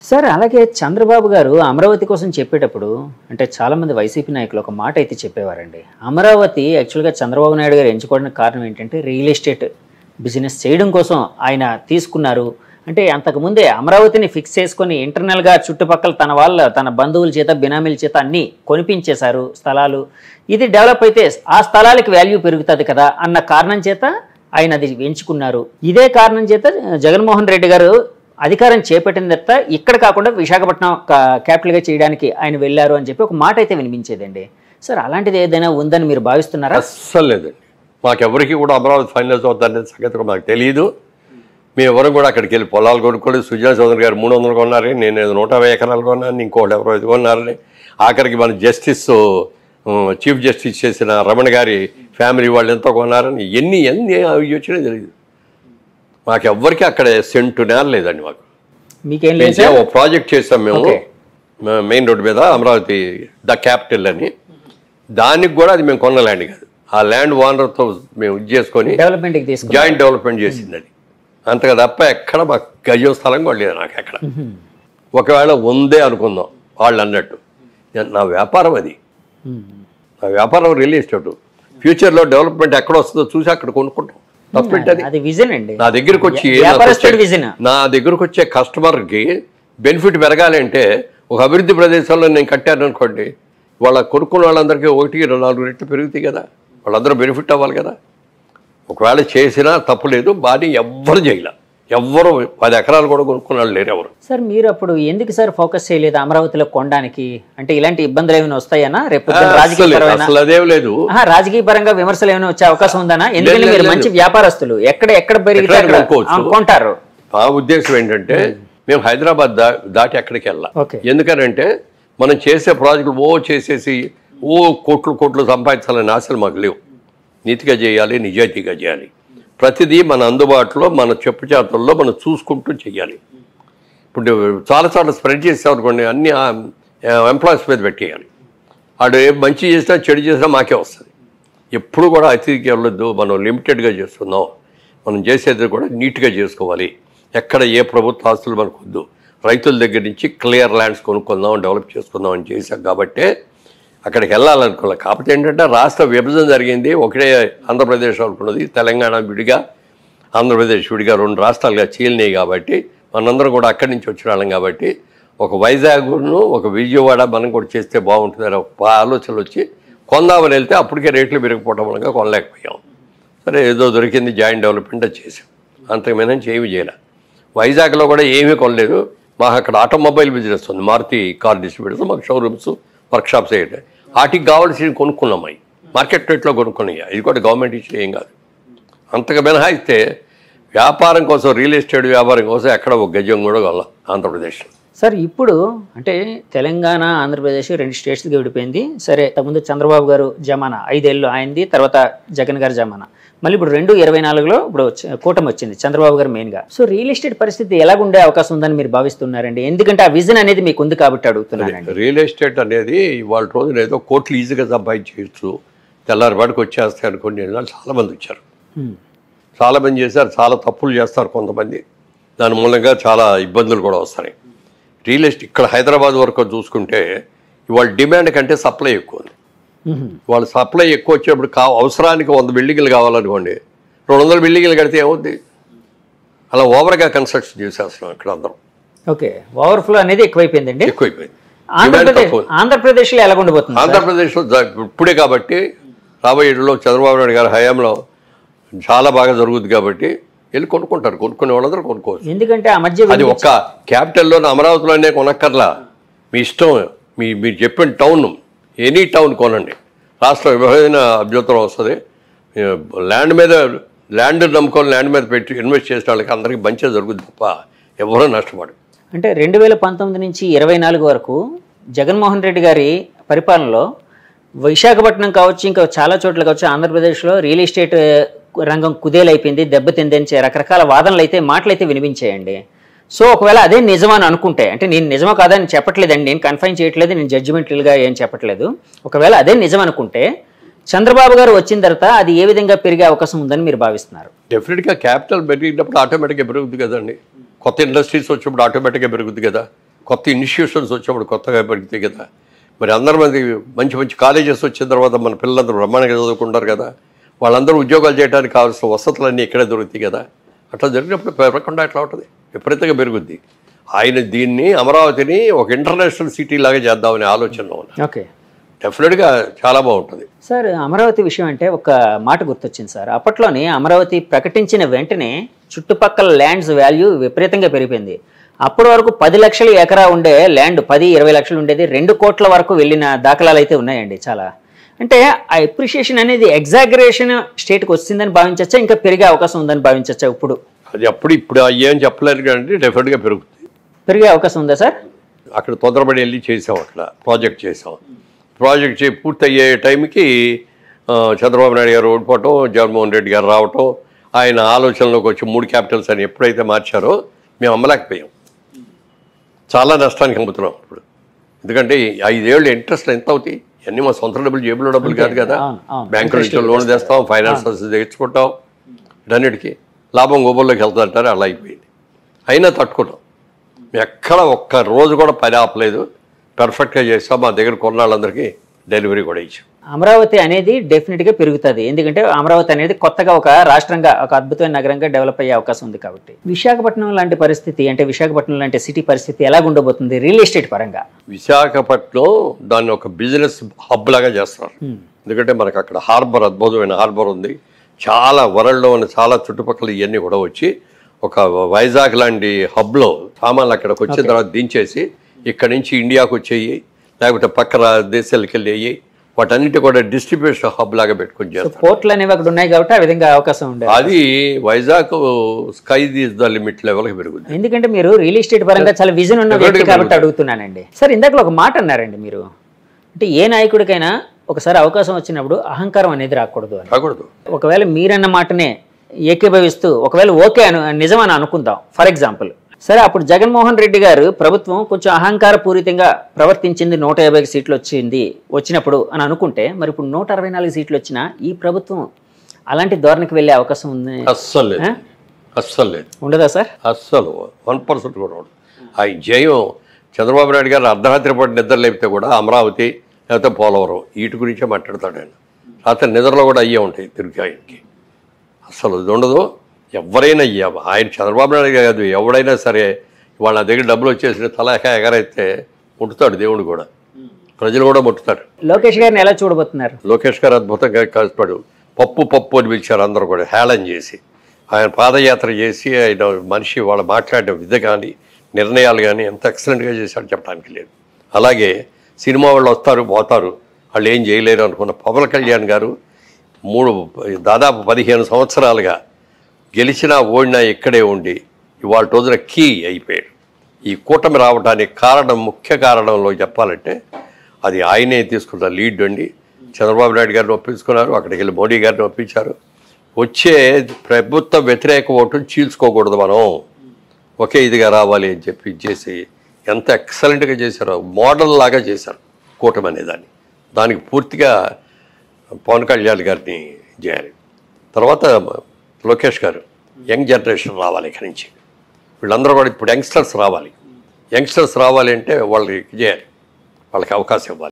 Sir అలాగే చంద్రబాబు గారు అమరావతి కోసం చెప్పేటప్పుడు అంటే చాలామంది వైసీపీ నాయకులు ఒక మాట అయితే చెప్పేవారండి. అమరావతి యాక్చువల్గా చంద్రబాబు నాయుడు గారు ఎంచుకోవడానికి కారణం ఏంటంటే రియల్ ఎస్టేట్ బిజినెస్ చేయడం కోసం ఆయన తీసుకున్నారు. అంటే అంతకుముందే అమరావతిని ఫిక్స్ చేసుకొని ఇంటర్నల్గా చుట్టుపక్కల తన బంధువుల చేత బినామీల చేత అన్నీ కొనిపించేశారు స్థలాలు. ఇది డెవలప్ అయితే ఆ స్థలాలకి వాల్యూ పెరుగుతుంది కదా అన్న కారణం చేత ఆయన అది ఎంచుకున్నారు. ఇదే కారణం చేత జగన్మోహన్ రెడ్డి గారు అధికారం చేపట్టిన తర్వాత ఇక్కడ కాకుండా విశాఖపట్నం క్యాపిటల్గా చేయడానికి ఆయన వెళ్ళారు అని చెప్పి ఒక మాట అయితే వినిపించేదండి. సార్ అలాంటిది ఏదైనా ఉందని మీరు భావిస్తున్నారా? అస్సలు లేదండి. మాకెవరికి కూడా అమరావతి ఫైనల్స్ అవుతుందనే సంగతి మాకు తెలియదు. మేము ఎవరు కూడా అక్కడికి వెళ్ళి పొలాలు కొనుక్కోలేదు. సుజనా చౌదరి గారు 300 కొన్నారని, నేను 150 ఎకరాలు కొన్నాను, ఇంకోటి ఎవరో 5 కొన్నారని. ఆఖరికి మన చీఫ్ జస్టిస్ చేసిన రమణ గారి ఫ్యామిలీ వాళ్ళు ఎంతో కొన్నారని ఎన్ని వచ్చినా తెలియదు. మాకెవ్వరికి అక్కడ సెంటు నేల లేదండి. మాకు మీకేం లేదు. ఓ ప్రాజెక్ట్ చేసాం మేము మెయిన్ రోడ్డు మీద, అమరావతి ద క్యాపిటల్ అని. దానికి కూడా అది మేము కొన్న ల్యాండ్ కాదు, ఆ ల్యాండ్ ఓనర్తో మేము ఇది చేసుకొని జాయింట్ డెవలప్మెంట్ చేసింది అది. అంతగా తప్ప ఎక్కడ మాకు గజం స్థలం కూడా లేదు నాకు ఎక్కడ. ఒకవేళ ఉందే అనుకుందాం వాళ్ళు అన్నట్టు. నా వ్యాపారం అది, నా వ్యాపారం రియల్ ఎస్టేట్. ఫ్యూచర్లో డెవలప్మెంట్ ఎక్కడ వస్తుందో చూసి అక్కడ కొనుక్కుంటాం. తప్పేంటది? నా దగ్గరకు వచ్చే కస్టమర్కి బెనిఫిట్ పెరగాలి అంటే ఒక అభివృద్ధి ప్రదేశంలో నేను కట్టాను అనుకోండి, వాళ్ళ కొనుక్కున్న వాళ్ళందరికీ 1-4 రెట్లు పెరుగుతాయి కదా, వాళ్ళందరూ బెనిఫిట్ అవ్వాలి కదా. ఒకవేళ చేసినా తప్పు లేదు, బాగా ఎవ్వరు చేయలే. ఎవ్వరు 10 ఎకరాలు కూడా కొనుక్కున్నాళ్ళు లేరు ఎవరు. సార్ మీరు అప్పుడు ఎందుకు సార్ ఫోకస్ చేయలేదు అమరావతిలో కొనడానికి? అంటే ఇలాంటి ఇబ్బందులు ఏమైనా వస్తాయనా? రేపు అసలు అదేం లేదు. రాజకీయ పరంగా విమర్శలు ఏమైనా వచ్చే అవకాశం ఉందనా? ఎందుకంటే మీరు మంచి వ్యాపారస్తులు, ఎక్కడ పెరిగితే కొంటారు. మా ఉద్దేశం ఏంటంటే మేము హైదరాబాద్ దాటి ఎక్కడికి వెళ్ళాం. ఎందుకనంటే మనం చేసే ప్రాజెక్టులు చేసేసి కోట్లు సంపాదించాలని ఆశలు మాకు లేవు. నీతిగా చేయాలి, నిజాయితీగా చేయాలి. ప్రతిదీ మన అందుబాటులో, మన చెప్పు చేతుల్లో మనం చూసుకుంటూ చేయాలి. ఇప్పుడు చాలా స్ప్రెడ్ చేసామనుకోండి, అన్ని ఎంప్లాయీస్ మీద పెట్టేయాలి. వాడు మంచి చేసినా చెడు చేసినా మాకే వస్తుంది. ఎప్పుడు కూడా అతిథికి వెళ్ళొద్దు. మనం లిమిటెడ్గా చేస్తున్నాం. మనం చేసేది కూడా నీట్గా చేసుకోవాలి. ఎక్కడ ఏ ప్రభుత్వ ఆస్తులు మనకు వద్దు. రైతుల దగ్గర నుంచి క్లియర్ ల్యాండ్స్ కొనుక్కుందాం, డెవలప్ చేసుకుందాం అని చేశాం. కాబట్టి అక్కడికి వెళ్ళాలనుకోవాలి. కాకపోతే ఏంటంటే రాష్ట్ర విభజన జరిగింది, ఒకటే ఆంధ్రప్రదేశ్ అనుకున్నది. తెలంగాణ విడిగా, ఆంధ్రప్రదేశ్ విడిగా 2 రాష్ట్రాలుగా చీలినాయి. కాబట్టి మనందరం కూడా అక్కడి నుంచి వచ్చిన వాళ్ళం. కాబట్టి ఒక వైజాగ్ను, ఒక విజయవాడ మనం కూడా చేస్తే బాగుంటుందని ఒక ఆలోచనలు వచ్చి కొందామని వెళ్తే అప్పటికే రేట్లు పెరిగిపోవడం వల్ల కొనలేకపోయాం. సరే ఏదో దొరికింది, జాయింట్ డెవలప్మెంట్ చేసాం. అంతకుమించి ఏమీ చేయలే. వైజాగ్లో కూడా ఏమీ కొనలేదు. మాకు అక్కడ ఆటోమొబైల్ బిజినెస్ ఉంది, మారుతి కార్ డిస్ట్రిబ్యూటర్స్. మాకు షోరూమ్స్, వర్క్షాప్స్ అయ్యాయి. వాటికి కావాల్సి కొనుక్కున్నాయి, మార్కెట్ రేట్లో కొనుక్కున్నాయి. ఇది కూడా గవర్నమెంట్ ఇచ్చిన ఏం కాదు. అంతగా మినహాయిస్తే వ్యాపారం కోసం, రియల్ ఎస్టేట్ వ్యాపారం కోసం ఎక్కడ ఒక గజం కూడా కొనాల ఆంధ్రప్రదేశ్లో. సార్ ఇప్పుడు అంటే తెలంగాణ, ఆంధ్రప్రదేశ్ 2 స్టేట్స్గా విడిపోయింది. సరే, ముందు చంద్రబాబు గారు జమానా 5 ఏళ్ళు అయింది, తర్వాత జగన్ గారు జమానా. మళ్ళీ ఇప్పుడు 2024లో ఇప్పుడు కూటమి వచ్చింది, చంద్రబాబు గారు మెయిన్గా. సో రియల్ ఎస్టేట్ పరిస్థితి ఎలాగుండే అవకాశం ఉందని మీరు భావిస్తున్నారండి? ఎందుకంటే ఆ విజన్ అనేది మీకు ఉంది కాబట్టి అడుగుతున్నారండి. రియల్ ఎస్టేట్ అనేది ఇవాళ రోజున ఏదో కోట్లు ఈజీగా సంపాదించవచ్చు, తెల్లారిపాటికి వచ్చేస్తాయి అనుకోండి. చాలామంది వచ్చారు, చాలామంది చేశారు, చాలా తప్పులు చేస్తారు కొంతమంది. దాని మూలంగా చాలా ఇబ్బందులు కూడా వస్తాయి. రియల్ ఎస్టేట్ ఇక్కడ హైదరాబాద్ వరకు చూసుకుంటే ఇవాళ డిమాండ్ కంటే సప్లై ఎక్కువ ఉంది. వాళ్ళు సప్లై ఎక్కువ వచ్చేప్పుడు అవసరానికి 100 బిల్డింగ్లు కావాలనుకోండి, 200 బిల్డింగ్లు కడితే ఏమవుద్ది? అలా ఓవర్గా కన్స్ట్రక్షన్ చేసేస్తున్నాం ఇక్కడ అందరం. ఓకే, ఓవర్ఫ్లో అనేది ఎక్కువైపోయిందండి. ఎక్కువైపోయింది. ఆంధ్రప్రదేశ్లో ఎలా ఉండబోతుంది? ఆంధ్రప్రదేశ్లో ఇప్పుడే కాబట్టి రాబోయే ఏళ్ళలో చంద్రబాబు నాయుడు గారి హయాంలో చాలా బాగా జరుగుతుంది. కాబట్టి వెళ్ళి కొనుక్కుంటారు, కొనుక్కునే వాళ్ళందరూ కొనుక్కోవచ్చు. ఎందుకంటే ఆ మధ్య అది ఒక్క క్యాపిటల్లో అమరావతిలోనే కొనక్కర్లా, మీ ఇష్టం. మీరు చెప్పిన టౌన్, ఎనీ టౌన్ కొనండి, రాష్ట్ర విభజన అభ్యంతరం వస్తుంది. ల్యాండ్ నమ్ముకొని ల్యాండ్ మీద పెట్టి ఇన్వెస్ట్ చేసిన వాళ్ళకి అందరికీ మంచిగా జరుగుతుంది తప్ప ఎవరూ నష్టపడు. అంటే 2019 నుంచి 2024 వరకు జగన్మోహన్ రెడ్డి గారి పరిపాలనలో విశాఖపట్నం కావచ్చు, ఇంకా చాలా చోట్ల కావచ్చు, ఆంధ్రప్రదేశ్లో రియల్ ఎస్టేట్ రంగం కుదేలైపోయింది, దెబ్బతిందని రకరకాల వాదనలు అయితే, మాటలు అయితే వినిపించాయండి. సో ఒకవేళ అదే నిజమని అనుకుంటే, అంటే నేను నిజమో కాదని చెప్పట్లేదండి, నేను కన్ఫైన్ చేయట్లేదు, నేను జడ్జిమెంట్లుగా ఏం చెప్పట్లేదు. ఒకవేళ అదే నిజం అనుకుంటే చంద్రబాబు గారు వచ్చిన తర్వాత అది ఏ విధంగా పెరిగే అవకాశం ఉందని మీరు భావిస్తున్నారు? డెఫినెట్గా క్యాపిటల్ పెరిగినప్పుడు ఆటోమేటిక్గా పెరుగుతుంది కదండి. కొత్త ఇండస్ట్రీస్ వచ్చినప్పుడు ఆటోమేటిక్గా పెరుగుతుంది కదా. కొత్త ఇన్స్టిట్యూషన్స్ వచ్చినప్పుడు కొత్తగా పెరిగితే కదా. మరి అందరి మంది మంచి మంచి కాలేజెస్ వచ్చిన తర్వాత మన పిల్లలందరూ బ్రహ్మాండంగా చదువుకుంటారు కదా. వాళ్ళందరూ ఉద్యోగాలు చేయడానికి కావాల్సిన వసతులన్నీ ఇక్కడే దొరుకుతాయి కదా. అట్లా జరిగినప్పుడు పెరగకుండా ఎట్లా ఉంటుంది, విపరీతంగా పెరుగుద్ది. ఆయన దీన్ని అమరావతిని ఒక ఇంటర్నేషనల్ సిటీ లాగా చేద్దామనే ఆలోచనలో ఉన్నారు. ఓకే, డెఫినెట్గా చాలా బాగుంటుంది సార్. అమరావతి విషయం అంటే ఒక మాట గుర్తొచ్చింది సార్. అప్పట్లోనే అమరావతి ప్రకటించిన వెంటనే చుట్టుపక్కల ల్యాండ్స్ వాల్యూ విపరీతంగా పెరిగిపోయింది. అప్పటి వరకు 10 లక్షల ఎకరా ఉండే ల్యాండ్ 10-20 లక్షలు ఉండేది, 2 కోట్ల వరకు వెళ్ళిన దాఖలాలు అయితే ఉన్నాయండి చాలా. అంటే ఆ ఎప్రిషియేషన్ అనేది ఎగ్జాగరేషన్ స్టేట్కి వచ్చిందని భావించచ్చా, ఇంకా పెరిగే అవకాశం ఉందని భావించచ్చా? అది ఇప్పుడు ఏం చెప్పలేదు కానీ డెఫినెట్గా పెరిగే అవకాశం ఉందా సార్? అక్కడ తొందరపడి వెళ్ళి చేసాం, అక్కడ ప్రాజెక్ట్ చేసాం. ప్రాజెక్ట్ పూర్తయ్యే టైంకి చంద్రబాబు నాయుడు గారు ఓడిపోవటం, జగన్మోహన్ రెడ్డి గారు రావటం, ఆయన ఆలోచనలోకి వచ్చి 3 క్యాపిటల్స్ అని ఎప్పుడైతే మార్చారో మేము అమ్మలేకపోయాం. చాలా నష్టానికి అమ్ముతున్నాం ఇప్పుడు. ఎందుకంటే 5 ఏళ్ళు ఇంట్రెస్ట్ ఎంత అవుతాయి? ఇవన్నీ మా సొంత డబ్బులు, జేబులో డబ్బులు కాదు కదా. బ్యాంకుల నుంచి లోన్ తెస్తాం, ఫైనాన్సర్స్ తెచ్చుకుంటాం, ఇటన్నిటికీ లాభం గోబల్లోకి వెళ్తారంటారు. అలా అయిపోయింది. అయినా తట్టుకుంటాం. ఎక్కడ ఒక్క రోజు కూడా పని ఆపలేదు, పర్ఫెక్ట్గా చేస్తాం. మా దగ్గర కొన్నాళ్ళందరికీ డెలివరీ కూడా ఇచ్చాం. అమరావతి అనేది డెఫినెట్గా పెరుగుతుంది, ఎందుకంటే అమరావతి అనేది కొత్తగా ఒక రాష్ట్రంగా, ఒక అద్భుతమైన నగరంగా డెవలప్ అయ్యే అవకాశం ఉంది కాబట్టి. విశాఖపట్నం లాంటి పరిస్థితి, అంటే విశాఖపట్నం లాంటి సిటీ పరిస్థితి ఎలా ఉండబోతుంది రియల్ ఎస్టేట్ పరంగా? విశాఖపట్నం దాన్ని ఒక బిజినెస్ హబ్ లాగా చేస్తారు. ఎందుకంటే మనకు అక్కడ హార్బర్, అద్భుతమైన హార్బర్ ఉంది. చాలా వరల్డ్లో ఉన్న చాలా చుట్టుపక్కల ఇవన్నీ కూడా వచ్చి ఒక వైజాగ్ లాంటి హబ్లో సామాన్లు అక్కడికి వచ్చిన తర్వాత దించేసి ఇక్కడ నుంచి ఇండియాకు వచ్చేయి, లేకపోతే పక్క దేశాలకు వెళ్ళేయి, వాటన్నిటి కూడా డిస్ట్రిబ్యూషన్ హబ్ లాగా పెట్టుకుని చేస్తారు. పోర్ట్లు అనేవి అక్కడ ఉన్నాయి కాబట్టి ఆ విధంగా అవకాశం ఉంది. అది Vizag sky is the limit లెవెల్కి పెరుగుతుంది. ఎందుకంటే మీరు రియల్ ఎస్టేట్ పరంగా చాలా విజన్ ఉన్న వ్యక్తి కాబట్టి అడుగుతున్నానండి. సార్, ఇందాక ఒక మాట అన్నారండి మీరు, అంటే ఏ నాయకుడికైనా ఒకసారి అవకాశం వచ్చినప్పుడు అహంకారం అనేది రాకూడదు అని. ఒకవేళ మీరన్న మాటనే ఏకీభవిస్తూ ఒకవేళ ఓకే నిజమని అనుకుందాం ఫర్ ఎగ్జాంపుల్, సరే అప్పుడు జగన్మోహన్ రెడ్డి గారు ప్రభుత్వం కొంచెం అహంకార పూరితంగా ప్రవర్తించింది, 150 సీట్లు వచ్చినప్పుడు అని అనుకుంటే, మరి ఇప్పుడు 164 సీట్లు వచ్చినా ఈ ప్రభుత్వం అలాంటి ధోరణికి వెళ్ళే అవకాశం ఉంది? అస్సలు లేదు. ఉండదా సార్? అస్సలు 1% కూడా ఉండదు. ఆ జయం చంద్రబాబు నాయుడు గారు అర్ధరాత్రి పాటు నిద్ర లేపితే కూడా అమరావతి లేకపోతే పోలవరం వీటి గురించే మాట్లాడతాడు ఆయన. రాత్రి నిద్రలో కూడా అయ్యే ఉంటాయి తిరిగి ఆయనకి. అసలు ఇది ఉండదు. ఎవరైనా ఆయన చంద్రబాబు నాయుడు కాదు, ఎవడైనా సరే వాళ్ళ దగ్గర డబ్బులు వచ్చేసి తలక ఎగరైతే ముట్టుతాడు దేవుడు కూడా, ప్రజలు కూడా ముట్టుతారు. లోకేష్ గారిని ఎలా చూడబోతున్నారు? లోకేష్ గారు అద్భుతంగా కష్టపడు పప్పు అని పిలిచారు అందరూ కూడా, హేళన చేసి. ఆయన పాదయాత్ర చేసి ఆయన మనిషి వాళ్ళు మాట్లాడిన విధ కానీ నిర్ణయాలు కానీ ఎంత ఎక్సలెంట్గా చేశాడు చెప్పడానికి లేదు. అలాగే సినిమా వాళ్ళు వస్తారు పోతారు, వాళ్ళు ఏం చేయలేరు అనుకున్న పవన్ కళ్యాణ్ గారు దాదాపు 15 సంవత్సరాలుగా గెలిచినా ఓడినా ఇక్కడే ఉండి ఇవాళ రోజున కీ అయిపోయాడు. ఈ కూటమి రావడానికి ముఖ్య కారణంలో చెప్పాలంటే అది ఆయనే తీసుకున్న లీడ్ అండి. చంద్రబాబు నాయుడు గారిని ఒప్పించుకున్నారు, అక్కడికి వెళ్ళి మోడీ గారిని ఒప్పించారు. వచ్చే ప్రభుత్వ వ్యతిరేక ఓటును చీల్చుకోకూడదు, మనం ఒకే ఇదిగా రావాలి అని చెప్పి చేసి ఎంత ఎక్సలెంట్గా చేశారో, మోడల్ లాగా చేశారు కూటమి అనేదాన్ని. దానికి పూర్తిగా పవన్ కళ్యాణ్ గారిని చేయాలి. తర్వాత లోకేష్ గారు, యంగ్ జనరేషన్ రావాలి ఇక్కడి నుంచి. వీళ్ళందరూ కూడా ఇప్పుడు యంగ్స్టర్స్ రావాలి. యంగ్స్టర్స్ రావాలి అంటే వాళ్ళకి చేయాలి, వాళ్ళకి అవకాశం ఇవ్వాలి.